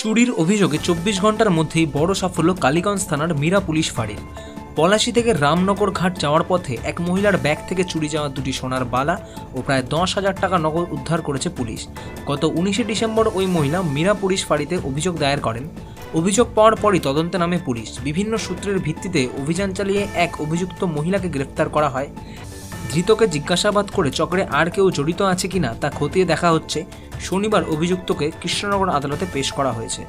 চুরির অভিযোগে 24 ঘন্টার মধ্যেই বড় সাফল্য কালীগঞ্জ থানার মীরা পুলিশ ফাঁড়ির। পলাশী থেকে রামনগর ঘাট যাওয়ার পথে এক মহিলার ব্যাগ থেকে চুরি যাওয়া দুটি সোনার বালা ও প্রায় 10,000 টাকা নগদ উদ্ধার করেছে পুলিশ। গত 19শে ডিসেম্বর ওই মহিলা মীরা পুলিশ ফাঁড়িতে অভিযোগ দায়ের করেন। অভিযোগ পাওয়ার পরই তদন্তে নামে পুলিশ। বিভিন্ন সূত্রের ভিত্তিতে অভিযান চালিয়ে এক অভিযুক্ত মহিলাকে গ্রেফতার করা হয়। ধৃতকে জিজ্ঞাসাবাদ করে চক্রে আর কেউ জড়িত আছে কিনা তা খতিয়ে দেখা হচ্ছে। শনিবার অভিযুক্তকে কৃষ্ণনগর আদালতে পেশ করা হয়েছে।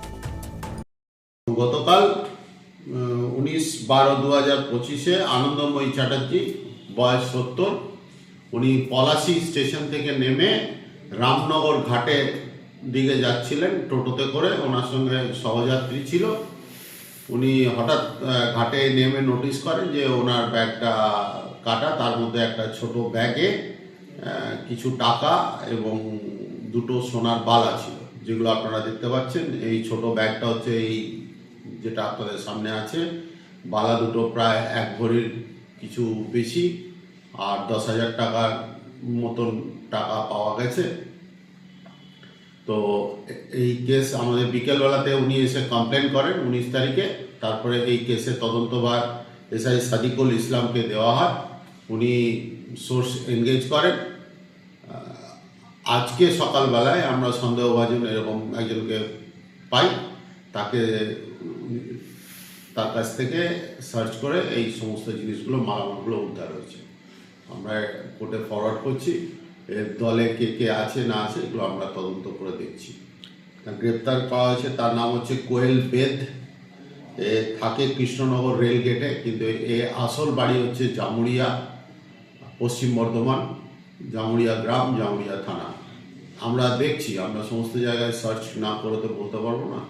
গতকাল 19/12/2025 আনন্দময়ী চ্যাটার্জি, বয়স 70, উনি পলাশী স্টেশন থেকে নেমে রামনগর ঘাটের দিকে যাচ্ছিলেন টোটোতে করে। ওনার সঙ্গে সহযাত্রী ছিল। উনি হঠাৎ ঘাটে নেমে নোটিস করেন যে ওনার ব্যাগটা কাটা, তার মধ্যে একটা ছোট ব্যাগে কিছু টাকা এবং দুটো সোনার বালা ছিল, যেগুলো আপনারা দেখতে পাচ্ছেন। এই ছোট ব্যাগটা হচ্ছে এই যেটা আপনাদের সামনে আছে। বালা দুটো প্রায় 1 ভরির কিছু বেশি, আর 10,000 টাকার মতন টাকা পাওয়া গেছে। তো এই কেস আমাদের বিকেলবেলাতে উনি এসে কমপ্লেন করেন 19 তারিখে। তারপরে এই কেসের তদন্তভার এসআই সাদিকুল ইসলামকে দেওয়া হয়। উনি সোর্স এনগেজ করেন। আজকে সকালবেলায় আমরা সন্দেহভাজন এরকম একজনকে পাই। তার কাছ থেকে সার্চ করে এই সমস্ত জিনিসগুলো, মালামালগুলো উদ্ধার হয়েছে। আমরা কোর্টে ফরওয়ার্ড করছি। এর দলে কে কে আছে না আছে এগুলো আমরা তদন্ত করে দেখছি। গ্রেপ্তার করা হয়েছে, তার নাম হচ্ছে কোয়েল বেদ। এ থাকে কৃষ্ণনগর রেল গেটে, কিন্তু এ আসল বাড়ি হচ্ছে জামুড়িয়া, পশ্চিম বর্ধমান, জামুড়িয়া গ্রাম, জামুড়িয়া থানা। আমরা দেখছি, আমরা সমস্ত জায়গায় সার্চ না করে তো বলতে পারবো না।